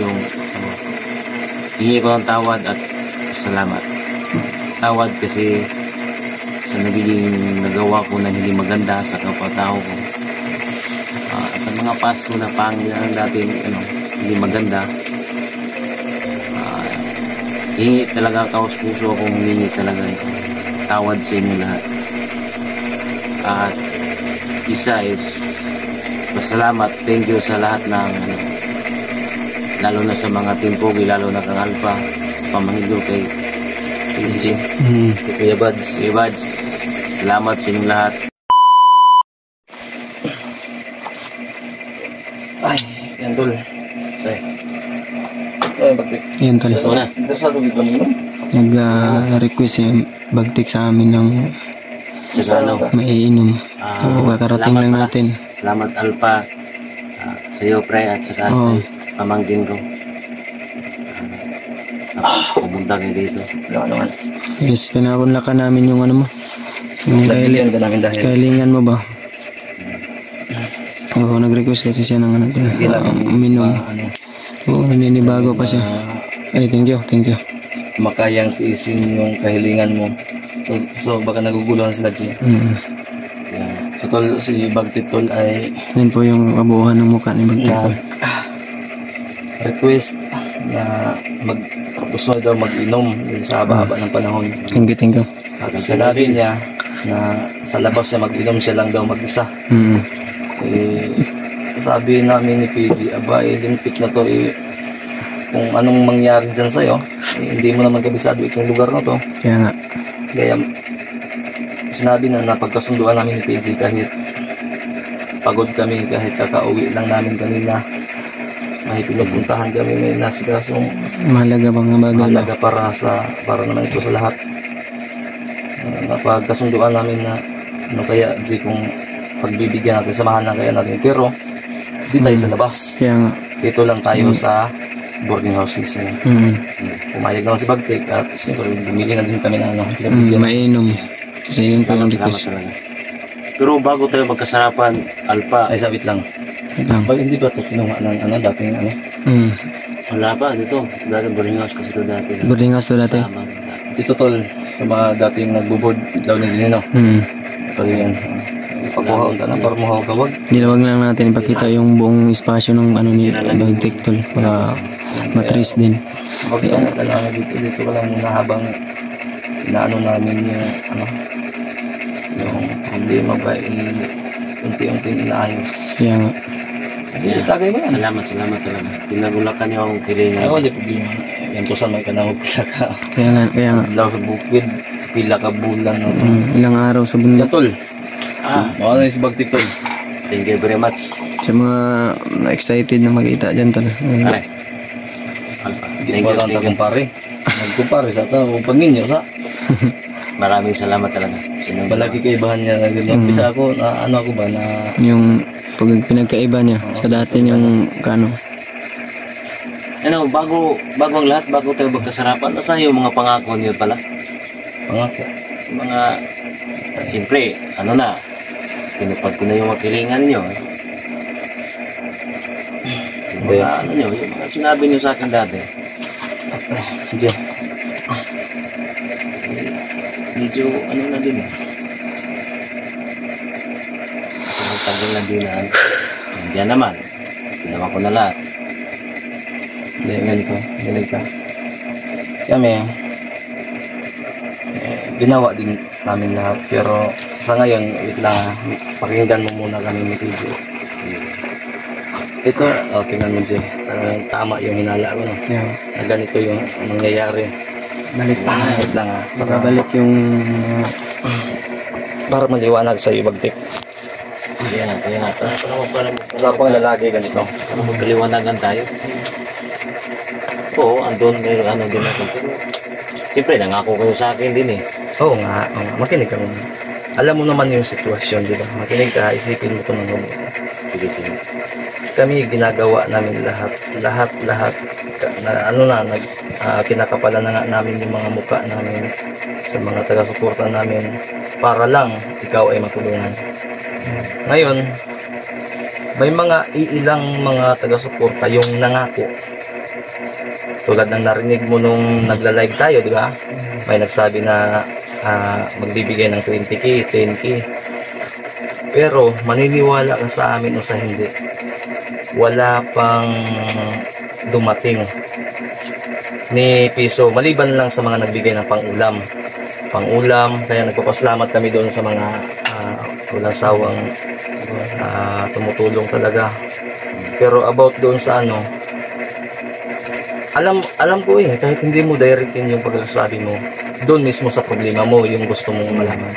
yung hingi ko ng tawad at salamat. Tawad kasi sa nagiging nagawa ko na hindi maganda sa kapwa-tao ko. Sa mga past ko na pangyayaring dati hindi maganda. Hingi talaga kaos puso akong hingi talaga tawad sa inyo lahat. At isa is pasalamat, thank you sa lahat ng lalo na sa mga Team Pogi, lalo na kang Alpha, sa pamangilo kay Jim, Kuya Buds, salamat sa inyong lahat. Ay, yan tol. Yan tol. Interesado dito mo? Nag-request yung bagtik sa amin ng maiinom. Kakarating lang natin. Salamat Alpha sa iyo pre at saka kay pamangkin ko. Pumunta kayo dito. Yes, pinakunlakan namin yung ano mo. Yung kailingan mo ba? Oo, nag-request kasi siya ng uminom. Oo, naninibago pa siya. Ay, thank you. Makayang tiisin yung kahilingan mo. So baka naguguluhan sila siya. So tol, si Bagtit tol ay yan po yung kabuuhan ng mukha ni Bagtit tol. Request na gusto daw mag-inom sa haba-haba ng panahon. Thank you. At sinabi niya na sa labas siya mag-inom, siya lang daw mag-isa. Sabi namin ni PG, lintik na to kung anong mangyari dyan sa'yo, hindi mo naman kabisado itong lugar na to. Kaya sinabi na napagkasunduan namin ni PG kahit pagod kami, kahit kakauwi lang namin kanina, may pinupuntahan kami, may nasikasong mahalaga para naman ito sa lahat. Napagkasunduan namin na kaya kung pagbibigyan natin, samahan na kaya natin, pero di tayo sa labas. Dito lang tayo sa boarding house mismo. Pumayag naman si Bagtik at siyempre bumili na din kami na mainom. Kasi yun pa yung request. Pero bago tayo magkasarapan, Alpha, ay sabit lang. Hindi ba ito kinuha ng dating wala pa dito. Boarding house kasi ito dati. Boarding house ito dati. Dito tol, sa mga dating nagbo-board daw ni Dino. Pag yan. Pagkuhaon ka na para mahawag. Dilawag lang natin ipakita yung buong espasyo ng ni Bagtik tol para matris din. Magkano ka lang dito ka lang muna habang inaano namin yung problema ba unti-unting inaayos. Kasi itagay mo yan. Salamat talaga. Pinagulakan niyo akong kilingan. Ay, wala problema. Yan to saan may kanahog pila ka. Kaya nga. Daw sa bukid, pila ka bulan. Ilang araw sa bundok. Tol. Ano yung si Bagtik tol? Thank you very much. Sa mga excited na makita dyan tol. Alpha. Thank you. Magkumpare sa tao. Paminyo sa. Maraming salamat talaga. Balagi kaibahan niya. Bisa ako, ako ba na... Yung pinagkaiba niya sa dati niyang bago ang lahat, bago tayo magkasarapan, nasa yung mga pangako niyo pala? Pangako? Mga, siyempre, tinupad ko na yung makilingan niyo. Yung mga, yung mga sinabi niyo sa akin dati. Diyan. Medyo, na din tagal na din nandiyan naman. Ginawa ko na lahat. Galing ka. Kami, ginawa din namin lahat. Pero sa ngayon, wait lang, pakinggan mo muna kami ni PJ. Ito, tingnan mo dyan. Tama yung hinala ko. Na ganito yung nangyayari. Balik lang Balik yung... para maliwanag sa iyo, Bagtik. Kaya nga. Usapang lalaki ganito. Magkaliwanagan tayo kasi andun may din ako. Siyempre, nangako kayo sa akin din Oo nga. Makinig ka muna. Alam mo naman yung sitwasyon, di ba? Makinig ka, isipin mo ito ng mabuti. Sige. Kami ginagawa namin lahat na kinakapalan na nga namin yung mga mukha namin sa mga taga-suporta namin para lang ikaw ay matulungan. Ngayon, may ilang mga taga-suporta yung nangako Tulad ng narinig mo nung nagla-live tayo, di ba? May nagsabi na magbibigay ng 20k, 10k. Pero maniniwala ka sa amin o sa hindi, wala pang dumating ni piso, maliban lang sa mga nagbigay ng pang-ulam. Kaya nagpapasalamat kami doon sa mga walang sawang tumutulong talaga. Pero about doon sa ano, alam ko kahit hindi mo directin yung pagsasabi mo, doon mismo sa problema mo yung gusto mong malaman.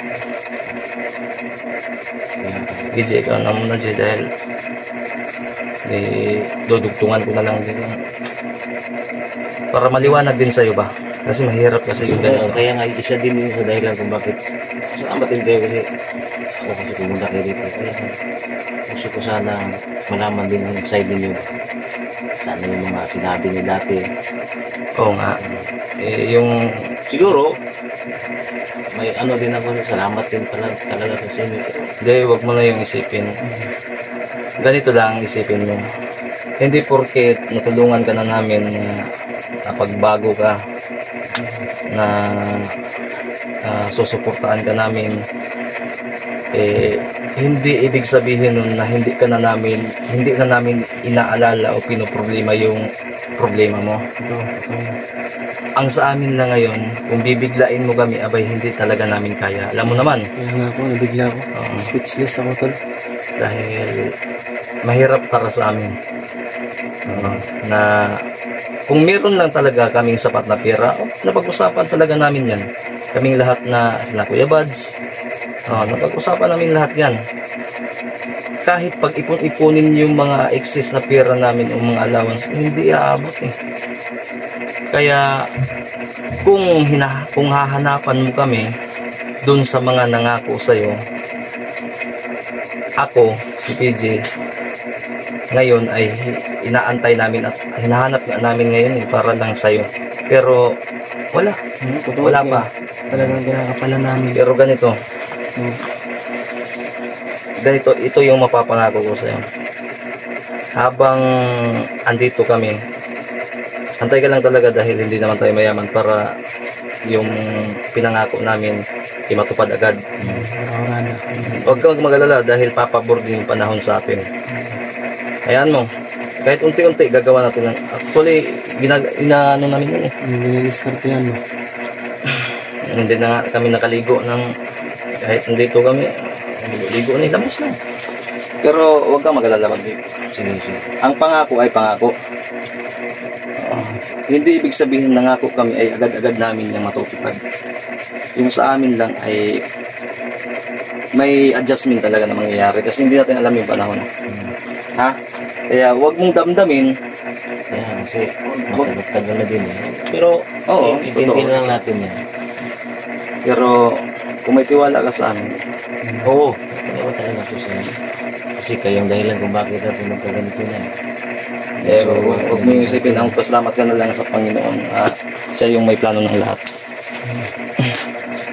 DJ, ikaw na muna, Jay, dahil dudugtungan ko na lang din para maliwanag din sa'yo ba, kasi mahirap kasi yung ganito. Kaya nga isa din yung dahilan kung bakit salamat din kayo kasi pumunta kayo dito. Kaya gusto ko sana malaman din ang side ninyo, sana yung mga sinabi ni dati. Oo nga, yung siguro may ano din ako, salamat din talaga sa inyo. Hindi, wag mo na yung isipin. Ganito lang isipin mo. Hindi porket natulungan ka na namin na pagbago ka, na susuportaan ka namin, hindi ibig sabihin nun na hindi na namin inaalala o pinoproblema yung problema mo. Ang sa amin na ngayon, kung bibiglain mo kami, abay hindi talaga namin kaya. Alam mo naman. Kaya nga ako, nabigla ako. Speechless ako, tol. Dahil mahirap para sa amin. Na kung meron lang talaga kaming sapat na pera, napag-usapan talaga namin yan. Kaming lahat na sila Kuya Buds, napag-usapan namin lahat yan. Kahit pag ipon-ipunin yung mga excess na pera namin o mga allowance, hindi aabot Kaya kung hahanapan mo kami dun sa mga nangako sa'yo, ako, si PJ, ngayon ay inaantay namin at hinahanap namin ngayon para lang sa'yo. Pero wala pa. Talagang kinakapalan namin. Pero ganito, ito yung mapapangako ko sa'yo. Habang andito kami, antay ka lang talaga dahil hindi naman tayo mayaman para yung pinangako namin matupad agad. Huwag kang mag-alala dahil papabor din yung panahon sa atin. Ayan mo, kahit unti-unti gagawa natin. Actually, inaano namin yun Diniliskarte yan mo. Hindi na kami nakaligo ng kahit nandito kami, ligo na ilamos na. Pero huwag kang mag-alala dito. Ang pangako ay pangako. Hindi ibig sabihin nangako kami ay agad-agad namin yung matutupad. Yung sa amin lang ay may adjustment talaga na mangyayari kasi hindi natin alam yung panahon. Ha? Kaya huwag mong damdamin. Kaya kasi matagal na din Pero hindi lang natin yan. Pero kung may tiwala ka sa amin, oo, talaga susunod. Kasi kayong dahilan kung bakit natin magkaganito na huwag mo yung isipin, ang pasalamat ka na lang sa Panginoon. Siya yung may plano ng lahat.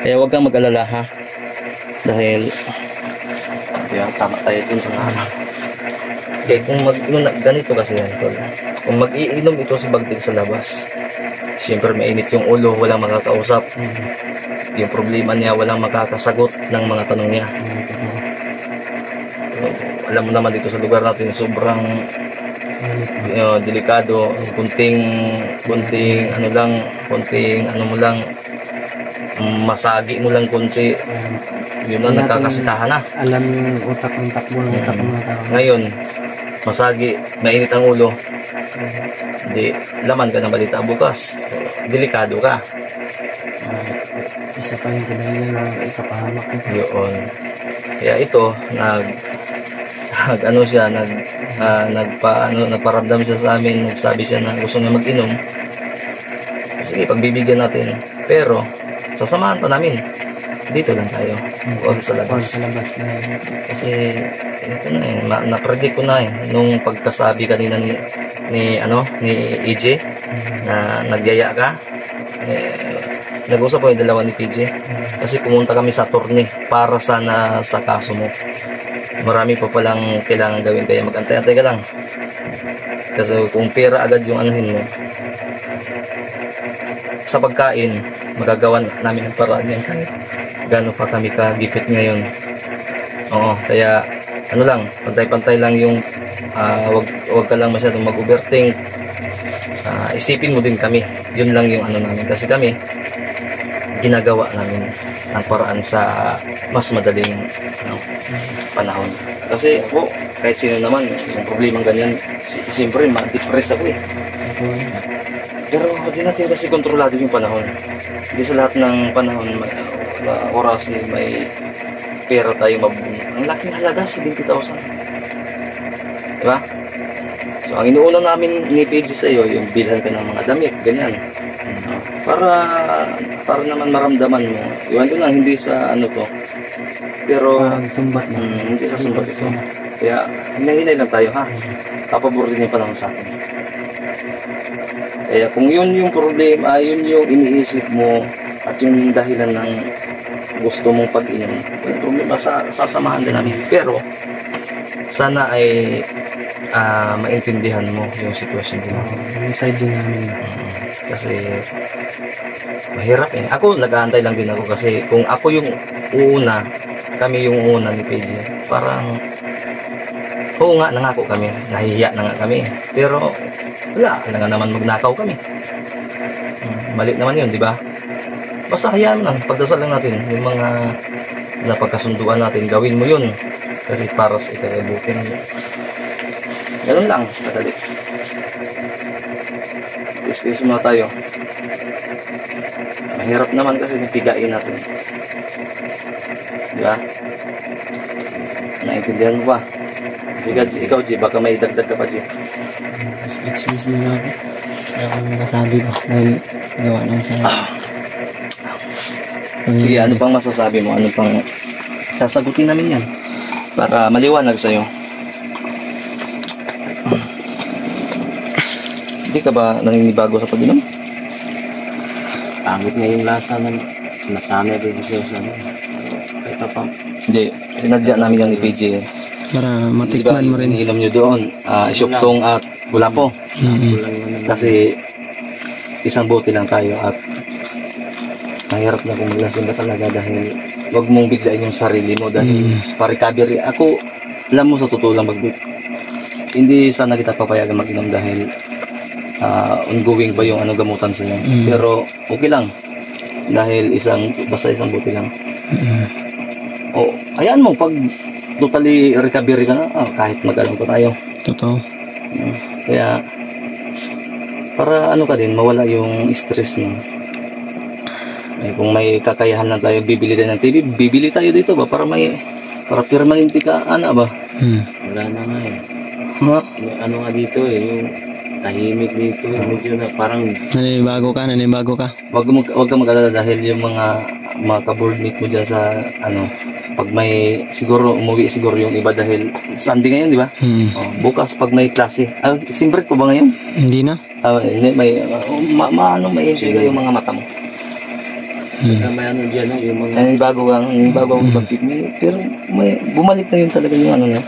Kaya huwag kang mag-alala, ha? Dahil tama tayo dyan. Okay, kung ganito kasi yan, kung mag-iinom ito si Bagtig sa labas, siyempre mainit yung ulo, walang makakausap. Yung problema niya, walang makakasagot ng mga tanong niya. Alam mo naman dito sa lugar natin, sobrang delikado. Kunting ano mo lang, masagi mo lang kunti, yun na nagkakasitahan na. Alam yung utak ng takbo ng utak ng mga tao. Ngayon, masagi, mainit ang ulo, di laman ka ng balita bukas, delikado ka. Isa pa yun sa dahilan na ikapahamak ko. Yun. Kaya ito, nagparamdam siya sa amin, nagsabi siya na gusto niya mag-inom. Sige, pagbibigyan natin. Pero, sasamahan pa namin. Dito lang tayo. Huwag sa labas. Kasi, ito na na-predict ko na nung pagkasabi kanina ni EJ, na nagyaya ka. Nag-usap ko yung dalawa ni PJ. Kasi pumunta kami sa attorney para sana sa kaso mo. Marami pa palang kailangan gawin, kaya mag-antay-antay ka lang. Kasi kung pera agad yung anuhin mo, sa pagkain, magagawa namin ang paraan yan kahit gano'n pa kami kagipit ngayon. Oo, kaya ano lang, pantay-pantay lang yung wag ka lang masyadong mag-overthink. Isipin mo din kami, yun lang yung ano namin, kasi kami ginagawa namin ang paraan sa mas madaling panahon. Kasi kahit sino naman yung problemang ganyan, siyempre ma-depress ako eh. Pero di natin kasi kontrolado yung panahon. Hindi sa lahat ng panahon oras may pera tayo mabunod. Ang laking halaga, 70,000. Diba? So ang inuuna namin ni PG sa iyo, yung bilhan ka ng mga damit, ganyan. Para naman maramdaman mo. Iwan ko lang, hindi sa ano to. Pero Sumbat na. hindi sa sumbat ito. Kaya hinay-hinay lang tayo ha. Kapabor din yung panahon sa atin. Kaya kung yun yung problema, yun yung iniisip mo at yung dahilan ng gusto mong pag-inom, yung problema, sasamahan din namin. Pero sana ay maintindihan mo yung sitwasyon din. Yung side din namin. Kasi mahirap eh. Ako nag-aantay lang din ako kasi kung ako yung una, kami yung una ni PG, parang oo nga, nangako kami, nahihiya na nga kami, pero wala nga naman magnakaw kami. Mali naman yun, di ba? Basta hayaan lang, pagdasal lang natin yung mga napagkasunduan natin, gawin mo yun kasi para sa ikabuti mo. Ganun lang, kadali. Is muna tayo. Mahirap naman kasi pigain natin. Di ba? Naintindihan mo ba? Ikaw, G, baka may dagdag ka pa, G. Speechless na lang. Kaya ako nakasabi ba? Dahil gawa lang sa... Sige, ano pang masasabi mo? Ano pang sasagutin namin yan? Para maliwanag sa'yo. Hindi ka ba naninibago sa pag-inom? Pangit nga yung lasa ng nasanay din kasi sa ano. Ito pa. Hindi, sinadya namin yan ni PJ. Para matikman mo rin. Iniinom nyo doon, isyuktong at gulapo. Kasi isang bote lang tayo at mahirap na kumulasin ba talaga dahil wag mong biglain yung sarili mo dahil pa-recovery. Ako, alam mo sa totoo lang hindi sana kita papayagan mag-inom dahil ongoing ba yung gamutan sa iyo. Pero okay lang dahil basta isang bote lang. Ayan mo, pag totally recovery ka na, kahit mag-alam pa tayo. Totoo. Kaya para ka din, mawala yung stress mo. Kung may kakayahan lang tayo, bibili tayo ng TV, bibili tayo dito ba? Para permanente ka, ba? Wala na nga eh. May ano nga dito eh, yung tahimik dito, medyo na parang... Nanibago ka. Wag ka mag-alala dahil yung mga ka-boardmate mo dyan sa pag may umuwi siguro yung iba dahil Sunday ngayon, di ba? Bukas pag may klase. Simbret ko ba ngayon? Hindi na. May enjoy yung mga mata mo. May ano dyan, yung mga... Nanibago ang ibagpit mo. Pero bumalik na yun talaga yung niya.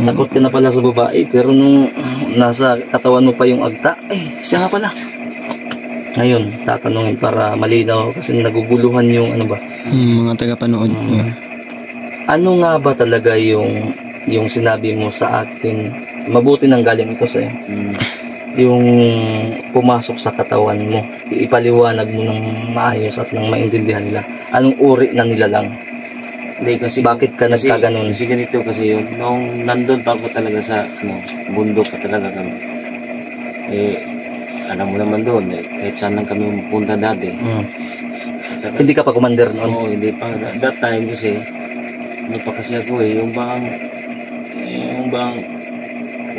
Takot ka na pala sa babae, pero nung nasa katawan mo pa yung agta, siya nga pala. Ngayon, tatanungin para malinaw kasi naguguluhan yung mga tagapanood. Ano nga ba talaga yung sinabi mo sa akin, mabuti nang galing ito sa'yo? Yung pumasok sa katawan mo, ipaliwanag mo ng maayos at ng maintindihan nila. Anong uri na nila lang? Hindi, kasi bakit ka nagkaganon? Kasi ganito kasi yun, nung nandun pa ako talaga sa bundok pa talaga kami. Alam mo naman doon, kahit saan lang kami pupunta dati. Saka, hindi ka pa commander noon? Oo, hindi pa. That time kasi, pa kasi ako yung bang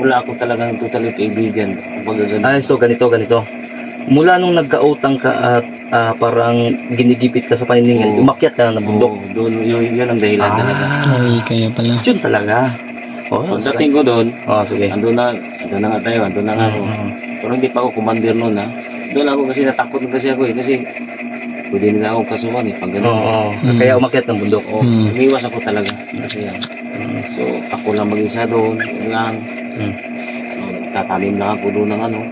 wala ako talagang totally kaibigan. So ganito. Mula nung nagkautang ka at parang ginigipit ka sa paniningil, umakyat ka na ng bundok. Doon, yun ang dahilan talaga. Kaya pala. Yun talaga. Pagdating ko doon, sige. andun na nga tayo, andun na nga ako. Pero hindi pa ako commander noon Doon ako kasi natakot kasi ako kasi pwede nila akong kasuhan pag gano'n. Kaya umakyat ng bundok. Umiwas ako talaga kasi so ako lang mag-isa doon, yun lang. nagtatanim lang ako doon ng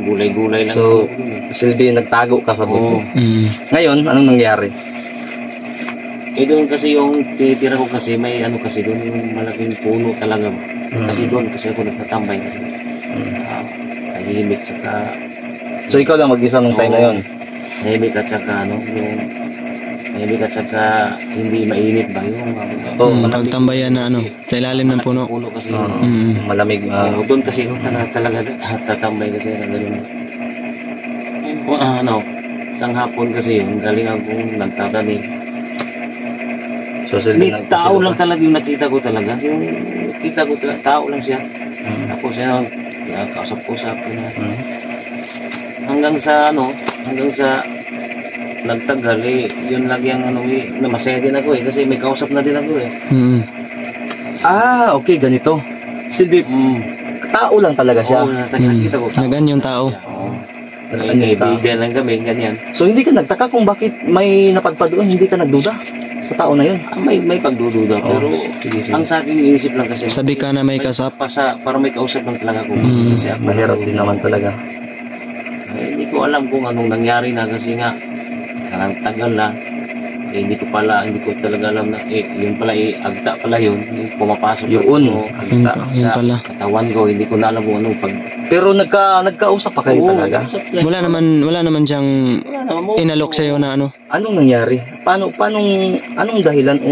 gulay-gulay lang. So, ako doon, eh. Silbi, nagtago ka sa Oo. bundok. Ngayon, anong nangyari? Doon kasi yung tinitira ko kasi may kasi doon yung malaking puno talaga. Kasi doon kasi ako nagtatambay kasi. Tahimik saka So, ikaw lang mag-isa nung time na yun? tahimik at saka yung tahimik at saka hindi mainit ba yung Pagtambayan na sa ilalim ng puno. puno kasi Malamig. doon kasi ako talaga tatambay kasi na gano'n. Isang hapon kasi yun, galing akong nagtatanim. So, Silbi, Hindi, tao lang talaga yung nakita ko talaga. Yung nakita ko talaga, tao lang siya. Tapos yan, kausap-usap ko na. Hanggang sa nagtagal yun lagi ang namasaya din ako kasi may kausap na din ako okay, ganito. Silbi, tao lang talaga siya. Oo, nakita ko. Nagan yung tao. Kaibigan lang kami, ganyan. So, hindi ka nagtaka kung bakit may napadpadoon, hindi ka nagduda sa tao na yun? May pagdududa, pero sige. ang sa akin inisip lang kasi. Sabi ka na may kasap. Para may kausap lang talaga ako. Kasi ako, Mahirap din naman talaga. hindi ko alam kung anong nangyari na kasi nga ang tagal na hindi ko talaga alam na yun pala agta pala yun yung pumapasok Yun. Yun sa pala. katawan ko, hindi ko na alam kung anong Pero nagkausap pa kayo talaga? Wala naman siyang inalok sa'yo na Anong nangyari? Anong dahilan o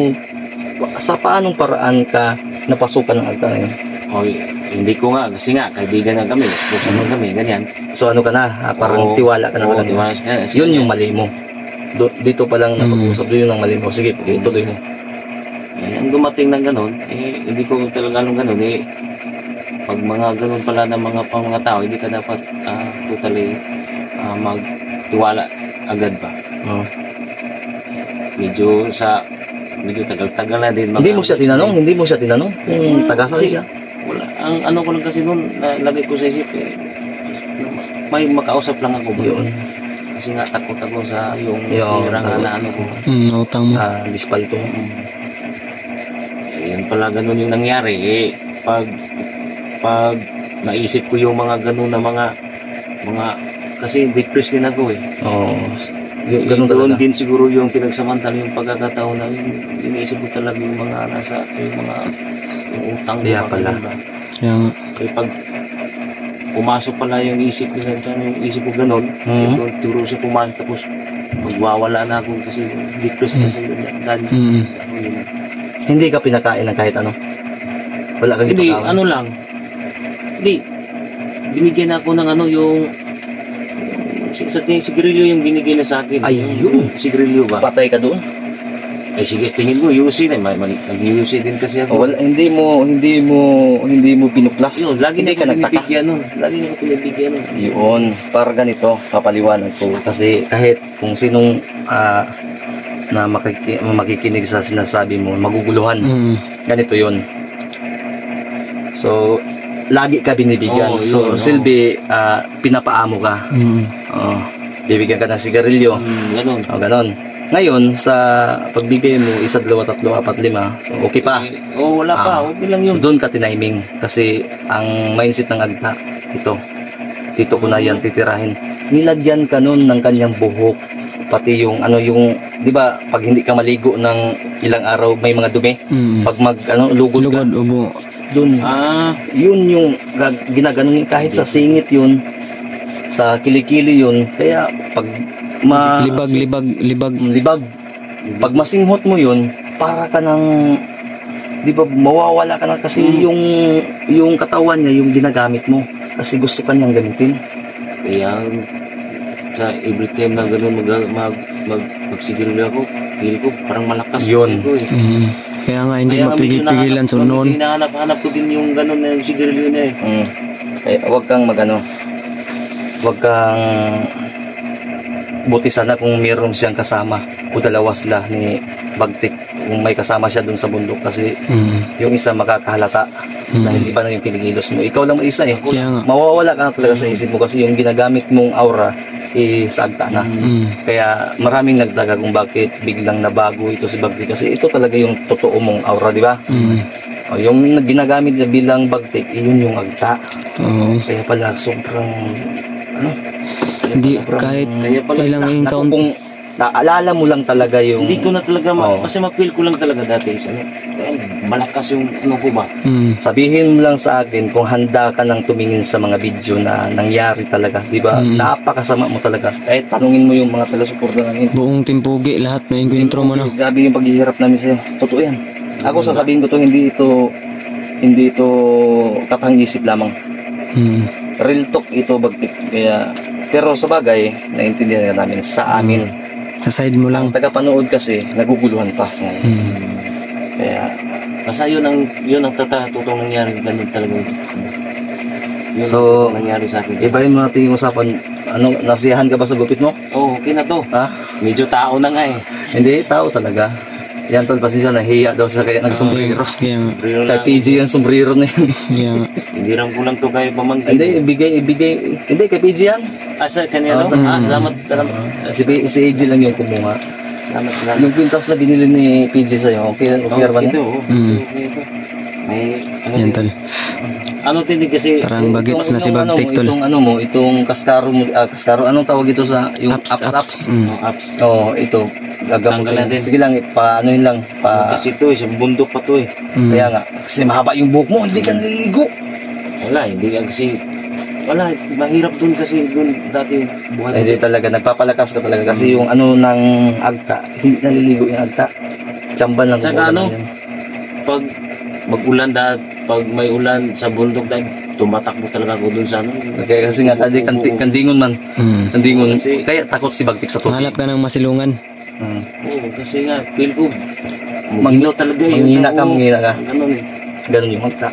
sa paanong paraan ka napasukan ng agta na yun? Hindi ko nga kasi nga kaibigan na kami, nagpusan lang kami, ganyan. So ano ka na? Parang Oo. tiwala ka na sa Tiwala kanila. siya. Yun yung mali mo. Dito pa lang napag-usap doon yung ang mali mo. Sige, tuloy mo. Ang dumating ng ganun, hindi ko talaga alam ganun, pag mga ganun pala ng mga tao, hindi ka dapat totally magtiwala agad ba. Medyo tagal-tagal na din. Hindi mo siya tinanong kung taga-saan siya? Wala. Ang ko lang kasi noon, lagay ko sa isip, may makausap lang ako. Yun. Kasi nga takot ako sa yung Yung na ko. Utang mo. Dispalto mo. Yun pala ganun yung nangyari. Pag naisip ko yung mga ganun na mga kasi depressed din ako Ganun doon talaga. din siguro yung pinagsamantala yung pagkakataon na iniisip ko talaga yung mga yung utang. Kaya pala. Kaya nga. Pag pumasok pala yung isip ko yung isip ko ganun, turo siya pumasok tapos magwawala na ako kasi depressed kasi dahil Hindi ka pinakain ng kahit ano? Wala kang hindi, ipakain? hindi, binigyan ako ng yung sigarilyo yung binigay na sa akin. Ayun. Sigarilyo ba? Patay ka doon? Sige, tingin mo, UC na. Nag-UC din kasi ako. Wala, hindi mo pinuklas. Yun, lagi hindi na ka ako nagtaka. pinibigyan nun. Lagi na ako pinibigyan nun. Yun, para ganito, papaliwanag ko. Kasi kahit kung sinong na makikinig sa sinasabi mo, maguguluhan. Ganito yun. So, lagi ka binibigyan. So, Silbi, pinapaamo ka. Bibigyan ka ng sigarilyo. Ganun. Ganon. Ngayon, sa pagbigay mo, 1, 2, 3, 4, 5, so okay pa. Wala pa. Okay lang yun. So, doon ka tiniming. Kasi, ang mindset ng agta, dito ko na yan titirahin. Nilagyan ka nun ng kanyang buhok. Pati yung, di ba, pag hindi ka maligo ng ilang araw, may mga dumi. Pag lugod ka. Ubo. Doon. Yun yung ginaganon kahit sa singit yun, sa kilikili yun. Kaya, pag libag. Pag masinghot mo yun, para ka ng, di ba, mawawala ka na kasi yung katawan niya, yung ginagamit mo. Kasi gusto ka niyang gamitin. Kaya, sa every time na gano'n magsigarilyo ako, feel ko parang malakas Yun. ko Kaya nga hindi mapigil-pigilan so noon. Hinahanap-hanap ko din yung gano'n na yung sigarilyo niya Kaya huwag kang huwag kang buti sana kung mayroon siyang kasama o dalawa sila ni Bagtik kung may kasama siya dun sa bundok kasi yung isa makakahalata dahil iba na yung kinikilos mo. Ikaw lang mag-isa Kaya nga. mawawala ka na talaga sa isip mo kasi yung ginagamit mong aura sa agta na. Kaya maraming nagdaga kung bakit biglang nabago ito si Bagtik kasi ito talaga yung totoo mong aura, di ba? O, yung ginagamit niya bilang bagtik, yun yung agta. Oo. Kaya pala sobrang ano, Hindi, kahit ilang encounter. kung naalala mo lang talaga yung Hindi ko na talaga, Oo. kasi ma-feel ko lang talaga dati is ano, malakas yung ano ko ba. sabihin mo lang sa akin kung handa ka nang tumingin sa mga video na nangyari talaga, di ba? Napakasama mo talaga. Kahit tanungin mo yung mga taga-suporta namin. Buong timpugi, lahat na encuentro mo na. Grabe yung paghihirap namin sa'yo. Totoo yan. Ako sasabihin ko to, hindi ito katang-isip lamang. Real talk ito, bagtik. Kaya, pero sa bagay, naintindihan namin sa amin. Sa side mo lang. Ang tagapanood kasi, naguguluhan pa sa ngayon. Kaya, Basta yun ang totoong nangyari, ganun talaga. Yun So, ang nangyari sa akin. iba yung mga tingin usapan. Ano, nasiyahan ka ba sa gupit mo? Oh, okay na to. Ha? Medyo tao na nga eh. Hindi, tao talaga. Yan tol, pasensya na, hiya daw siya kaya nagsombrero. Kaya nga. Real Kay lang. PG yung sombrero na yun. Kaya nga. Hindi lang ko lang to kay pamangkin. Hindi, ibigay. Hindi, kay PG yan. Sa kanya no? Salamat. Si AG lang yung kumuha. Salamat. Yung pintas na binili ni PG sa'yo, okay ba na? Ito, okay ito. May, Yan tol. ano tindig kasi, Parang bagets na si Bagtik tol. Itong kaskaro mo, kaskaro, anong tawag ito sa, yung ups? apps. Oo, ito, gagamot Tanggalan din. Sige lang, anuhin lang, Kasi ito eh, sa bundok pa to eh. kaya nga, kasi mahaba yung buhok mo, hindi ka naliligo. Wala, hindi ka kasi, wala, mahirap dun kasi dun dati buhay. Hindi talaga, nagpapalakas ka talaga, kasi yung ano ng agta, hindi naliligo yung agta. Tsamban lang. Tsaka ano, yan. pag mag-ulan pag may ulan sa bundok dahil tumatakbo talaga ako dun sa ano. Kaya kasi nga, kandingon man. Kandingon. Kasi- Kaya takot si Bagtik sa tubig. Hanap ka ng masilungan. Oo, kasi nga, feel ko, magino talaga eh. Manghina ka. Ganun eh. Ganun yung magta.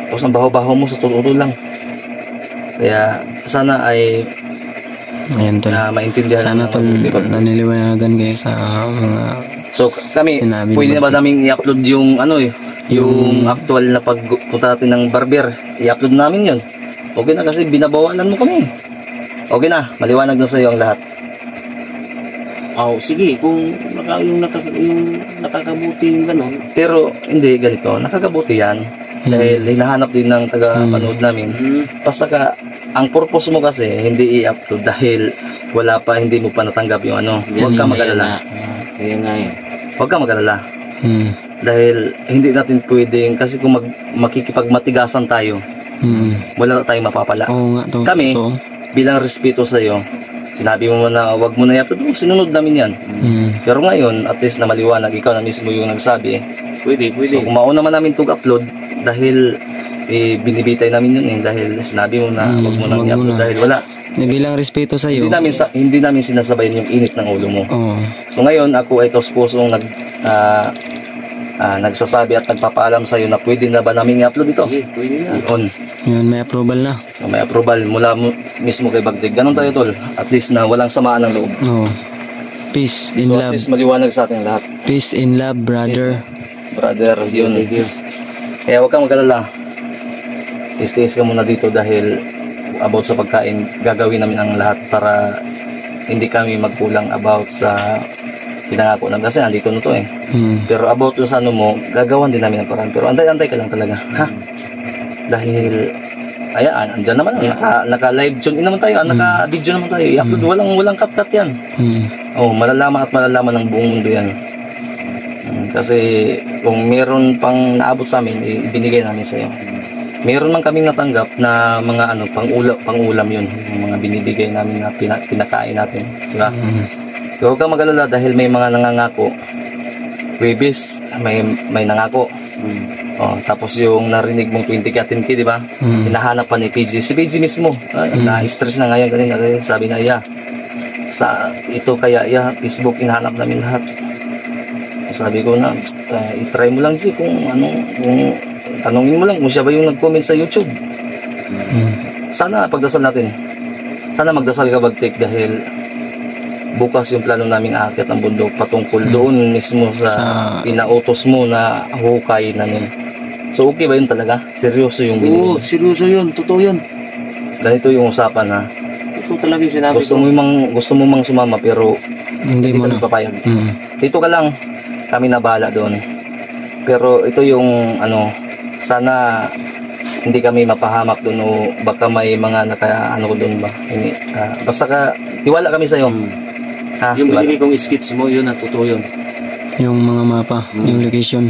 Tapos ang baho-baho mo sa tulo lang. Kaya sana ay Ayan tol. maintindihan Sana ng tol, mga ibang- naniliwanagan kayo sa mga So kami, Sinabi ni pwede na ba Bagtik. namin i-upload yung ano eh, yung actual na pagpunta natin ng barber, i-upload namin yun. Okay na kasi binabawalan mo kami. Okay na, maliwanag na sa iyo ang lahat. Oh, sige, kung yung nakakabuti yung gano'n. Pero hindi ganito, nakakabuti yan. Dahil hinahanap din ng taga-panood namin. Basta ka, ang purpose mo kasi hindi i-upload dahil wala pa, hindi mo pa natanggap yung ano. Huwag ka mag-alala. Kaya nga eh. Huwag ka mag-alala. Dahil hindi natin pwedeng, kasi kung makikipagmatigasan tayo, wala tayong mapapala. Oo nga to. Kami, to. bilang respeto sa iyo, sinabi mo na wag mo na i-upload, sinunod namin yan. Pero ngayon, at least na maliwanag, ikaw na mismo yung nagsabi. Pwede. So kung mauna naman namin itong upload, dahil binibitay namin yun dahil sinabi mo na wag mo nang wag mo i-upload na. dahil wala. Bilang respeto sa iyo. Hindi namin sinasabayan yung init ng ulo mo. Oo. So ngayon, ako ay taus-pusong nagsasabi at nagpapaalam sa iyo na pwede na ba namin i-upload ito? Sige, pwede na. Yun. Yun, may approval na. So, may approval mula mismo kay Bagtik. Ganon tayo tol. At least na walang samaan ng loob. Oo. Peace in So at love. least maliwanag sa ating lahat. Peace in love, brother. Brother, yun. Thank you. Kaya huwag kang mag-alala. Tiis-tiis ka muna dito dahil about sa pagkain, gagawin namin ang lahat para hindi kami magkulang about sa pinangako namin. Kasi nandito na to eh. Pero about yung sa ano mo, gagawan din namin ang paraan. Pero antay-antay ka lang talaga. Ha? Dahil, ayan, andyan naman. Naka-live tune in naman tayo. Naka-video naman tayo. I-upload. Walang cut-cut yan. Oh, malalaman at malalaman ng buong mundo yan. Kasi kung meron pang naabot sa amin, ibinigay namin sa iyo. Meron man kaming natanggap na mga ano, pang-ulam yun. Yung mga binibigay namin na pinakain natin. Diba? So, huwag kang mag-alala dahil may mga nangangako. Webis, may nangako. Oh, tapos yung narinig mong 20k at 10k, di ba? Hinahanap pa ni PG. Si PG mismo, na-stress na ngayon kanina. Sabi na, sa ito kaya, Facebook, hinahanap namin lahat. Sabi ko na, i-try mo lang kung tanongin mo lang kung siya ba yung nag-comment sa YouTube. Sana pagdasal natin. Sana magdasal ka Bagtik dahil bukas yung plano naming aakyat ng bundok patungkol doon mismo sa pinautos mo na hukay namin. So okay ba yun talaga? Seryoso yung binigay? Oo, seryoso yun. Totoo yun. Ganito yung usapan ha. Ito talaga yung sinabi Gusto mo mang sumama pero Hindi hindi mo ka na. nagpapayag. Dito ka lang. Kami na bahala doon. Pero ito yung ano, sana hindi kami mapahamak doon o baka may mga ano ko doon ba. Basta tiwala kami sa iyo. Ha, Yung tiwala. binigay kong skits mo, yun ang totoo yun. Yung mga mapa, yung location.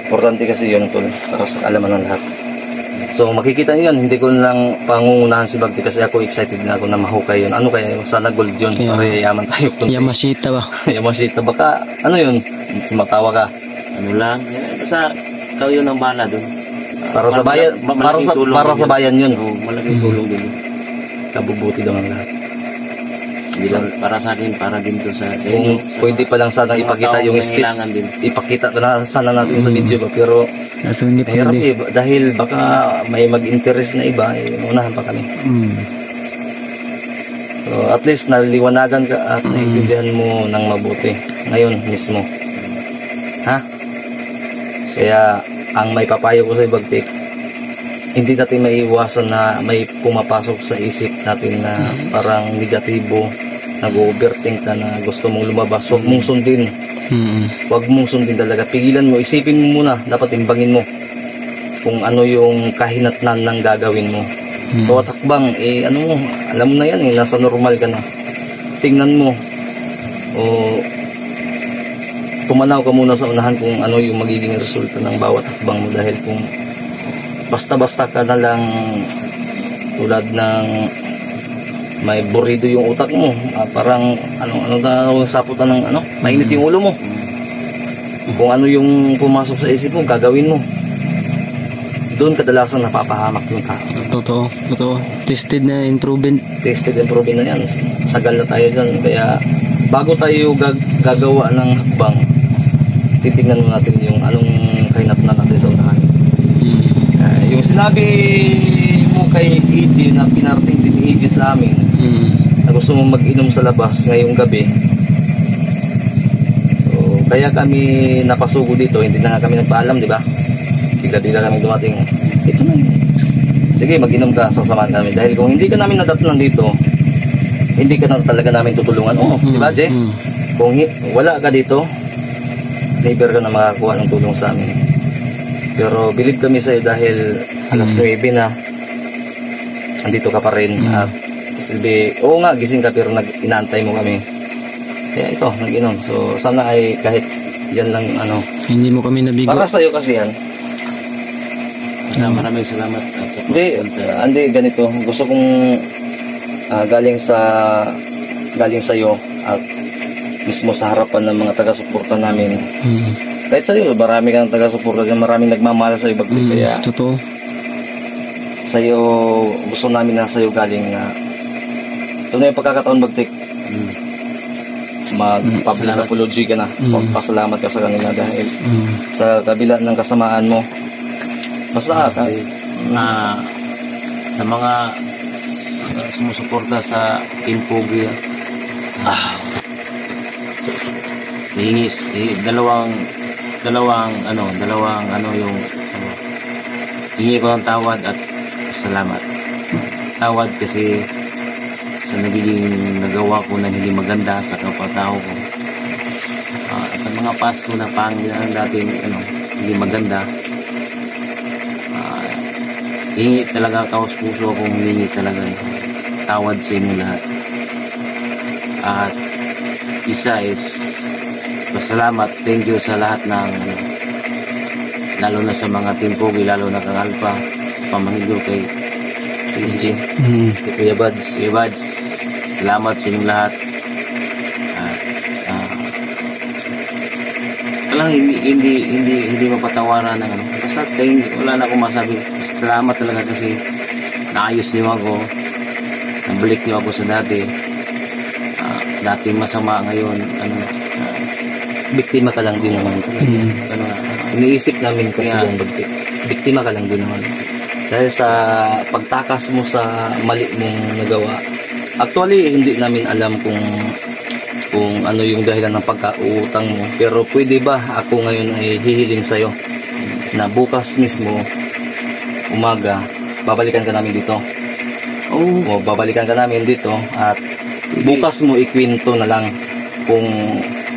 Importante kasi yun tol, para sa kaalaman ng lahat. So makikita niyo yan, hindi ko lang pangungunahan si Bagti kasi ako excited na ako na mahukay yun. Ano kaya yun? Sana gold yun, Kaya, para yaman tayo. Yamashita ba? Yamashita, baka ano yun, matawa ka. Ano lang, basta ikaw yun ang bahala doon. Para sa bayan, para sa bayan yun. Oo, malaking tulong din yun. Kabubuti daw ang lahat. Hindi lang para sa akin, para din to sa Kung inyo. pwede pa lang sana ipakita yung kailangan skits, din. ipakita na sana natin sa video ba, pero Kaso hindi mahirap pwede. dahil baka may mag-interest na iba, unahan pa kami. So at least naliwanagan ka at naiintindihan mo ng mabuti ngayon mismo. Ha? Kaya ang may papayo ko sa Bagtik, hindi natin maiiwasan na may pumapasok sa isip natin na parang negatibo, nag-overthink ka na gusto mong lumabas. Huwag mong sundin. Huwag mong sundin talaga. Pigilan mo, isipin mo muna, dapat timbangin mo kung ano yung kahinatnan ng gagawin mo. Bawat hakbang, ano mo, alam mo na yan, nasa normal ka na. Tingnan mo, o pumanaw ka muna sa unahan kung ano yung magiging resulta ng bawat hakbang mo, dahil kung basta-basta ka na lang tulad ng may burido yung utak mo, parang ano saputan ng mainit yung ulo mo, kung ano yung pumasok sa isip mo, gagawin mo, doon kadalasan napapahamak yung tao. Totoo. Tested na and proven na yan, sagal na tayo dyan. Kaya bago tayo gagawa ng hakbang, titignan mo natin yung anong kahinatnan natin sa unahan. Yung sinabi mo kay EJ na pinarating din EJ sa amin, na gusto mo mag-inom sa labas ngayong gabi, so kaya kami napasugo dito, hindi na nga kami nagpaalam, di ba? Bigla kami dumating, ito na yun, sige mag-inom ka, sasamahan namin, dahil kung hindi ka namin nadatnan dito, hindi ka na talaga namin tutulungan. Di ba, Jay? Kung wala ka dito, never ka na makakuha ng tulong sa amin. Pero believe kami sa'yo dahil alas 9 na andito ka pa rin. At silbi, oo nga, gising ka pero inaantay mo kami. Kaya ito, nag-inom. So sana ay kahit yan lang hindi mo kami nabigo. para sa'yo kasi yan. Maraming salamat. Hindi, ganito. Gusto kong galing sa'yo at mismo sa harapan ng mga taga-suporta namin. Kahit sa'yo, marami kang taga-suporta dyan, maraming nagmamahal sa'yo, Bagtik. Kaya totoo. sa'yo, gusto namin na sa'yo galing na ito na yung pagkakataon, Bagtik. Mag-public apology ka na. Pasalamat ka sa kanila dahil sa kabila ng kasamaan mo, basta sa mga sumusuporta sa Team Pogi, dalawang yung hingi ko ng tawad at salamat. Tawad kasi sa nagiging nagawa ko na hindi maganda sa kapatao ko, sa mga past ko na pangyayaring dating hindi maganda. Hingi talaga kaos puso akong hingi talaga tawad sa inyo lahat. At isa is pasalamat, thank you sa lahat ng lalo na sa mga Team Pogi, lalo na kang Alpha, sa pamanggigo kay EJ, kay Kuya Bads, salamat sa inyong lahat. Hindi mapatawaran ng basta wala na akong masabi. Salamat talaga kasi naayos niyo ako, nabalik niyo ako sa dating masama, ngayon biktima ka lang din naman. Iniisip namin kasi yung Bagtik, biktima ka lang din naman dahil sa pagtakas mo sa mali mong nagawa. Actually hindi namin alam kung ano yung dahilan ng pagkautang mo, pero pwede ba ako ngayon ay hihiling sa'yo na bukas mismo umaga babalikan ka namin dito. Babalikan ka namin dito at bukas mo ikwento na lang kung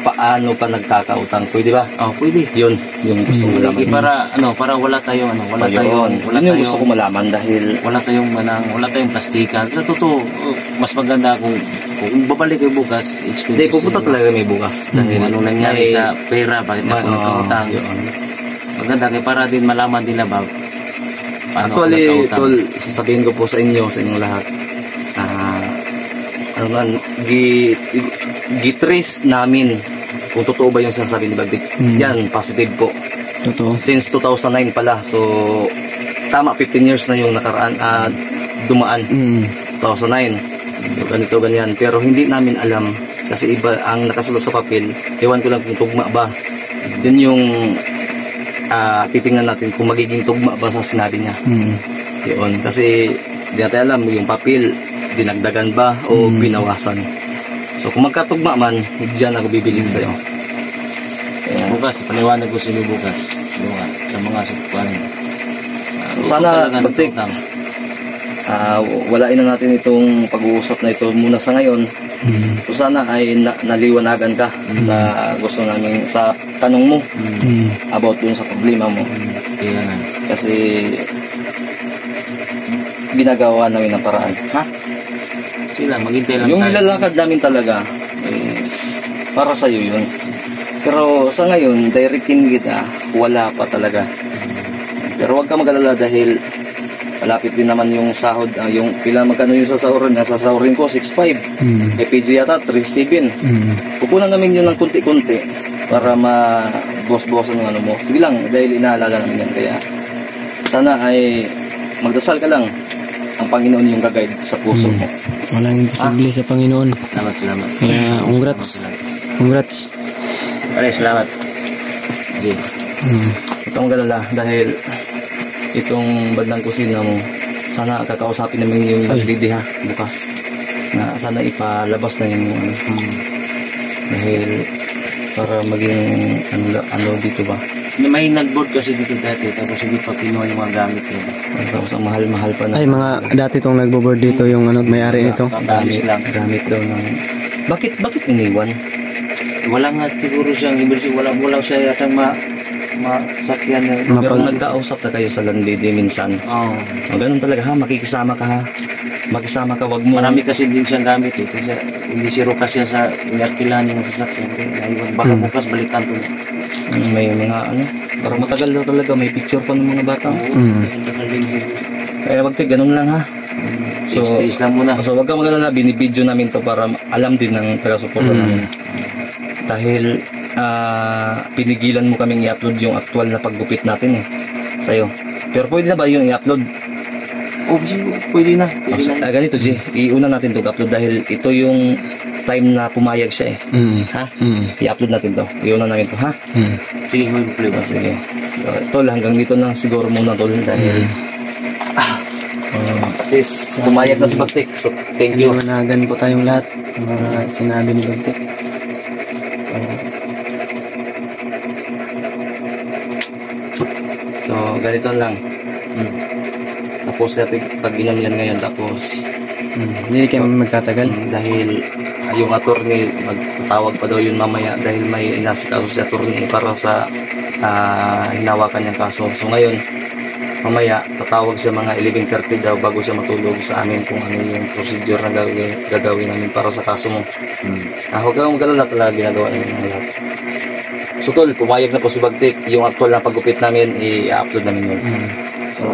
paano pa nagkakautang. Pwede ba? Oh, pwede. Yun, yung gusto ko Sige, malaman. para wala tayong wala Ayun, tayong yun yung gusto ko malaman dahil wala tayong plastikan. Sa totoo, mas maganda kung babalik kayo bukas, hindi, pupunta talaga may bukas. Dahil anong nangyari sa pera, bakit ako nagkautang. Maganda kayo para din malaman nila ba paano ako actually, nagkautang. tol, sasabihin ko po sa inyong lahat, gitrace namin kung totoo ba yung sinasabi ni Bagdik. Yan, positive po. Totoo. Since 2009 pala. So, tama, 15 years na yung nakaraan dumaan. 2009. So, ganito, ganyan. Pero hindi namin alam kasi iba ang nakasulat sa papel. Ewan ko lang kung tugma ba. Yun yung titingnan natin kung magiging tugma ba sa sinabi niya. Yun. Kasi hindi natin alam yung papel dinagdagan ba o binawasan. So kung magkatugma man, diyan ako bibili sa'yo. Bukas, paliwanag ko sino bukas. Sa mga sukuan. Sana, Bagdik, walain na natin itong pag-uusap na ito muna sa ngayon. So sana ay naliwanagan ka sa gusto namin, sa tanong mo about dun sa problema mo. Kasi ginagawa namin ng paraan. Ha? Sila, maghintay lang yung tayo. nilalakad namin talaga, para sa'yo yun. Pero sa ngayon, directin kita, wala pa talaga. Pero huwag ka mag-alala dahil malapit din naman yung sahod, yung pila magkano yung sasahurin ko, 6.5. PG yata, 3.7. Kukunan namin yun ng kunti-kunti para ma-boss-bossan yung ano mo. Sige lang, dahil inaalala namin yan. Kaya sana ay magdasal ka lang. Ang Panginoon yung gagayad sa puso mo. Walang imposible sa Panginoon. Salamat. Kaya, congrats. Salamat. Sige. Itong galala dahil itong bandang kusina mo, sana kakausapin namin yung lady ha, bukas. Na sana ipalabas na yung dahil para maging ano dito ba. May nag-board kasi dito dati, tapos hindi pa kinuha yung mga gamit nila. Tapos ang mahal-mahal pa na. Ay, mga dati itong nagbo-board dito yung may-ari nito. Gamit daw ng... Bakit iniwan? Wala nga siguro siyang emergency, wala siya yatang masakyan na. Pero nagkausap na kayo sa landlady minsan. Oo. Ganun talaga ha, makikisama ka ha. Makisama ka, wag mo. Marami kasi din siyang gamit eh. Kasi hindi si Rokas siya sa inarkilahan ng sasakyan. Baka bukas balikan to. May mga para matagal na talaga, may picture pa ng mga bata. Kaya Bagdik, ganun lang ha. So, stage lang muna. So wag ka mag-alala, binibidyo namin to para alam din ng taga-suporta namin. Dahil pinigilan mo kaming i-upload yung actual na paggupit natin sa'yo. Pero pwede na ba yung i-upload? Pwede na. Ganito G, iuna natin itong upload dahil ito yung time na pumayag siya ha? I-upload natin to. Iuna namin to ha? Sige, may problema. Sige. So tol, hanggang dito lang siguro muna tol dahil at least pumayag na si Bagdik. So thank you. Managan po tayong lahat mga sinabi ni Bagdik. So ganito lang. Tapos natin pag-inom yan ngayon tapos Hindi kayo magtatagal. dahil yung attorney magtatawag pa daw yun mamaya dahil may inasikaso si attorney para sa hinawakan niyang kaso. So ngayon mamaya tatawag siya mga 11:30 daw bago siya matulog sa amin kung ano yung procedure na gagawin namin para sa kaso mo. Huwag kang mag-alala, talaga ginagawa namin ng lahat. So tol, pumayag na po si Bagdik. Yung actual na paggupit namin i-upload namin yun. So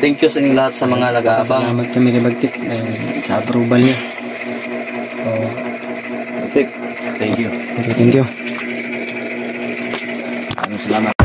thank you sa inyong lahat sa mga nag-aabang. Salamat kami kay Bagdik sa approval niya. Bagdik, thank you. Thank you. Salamat.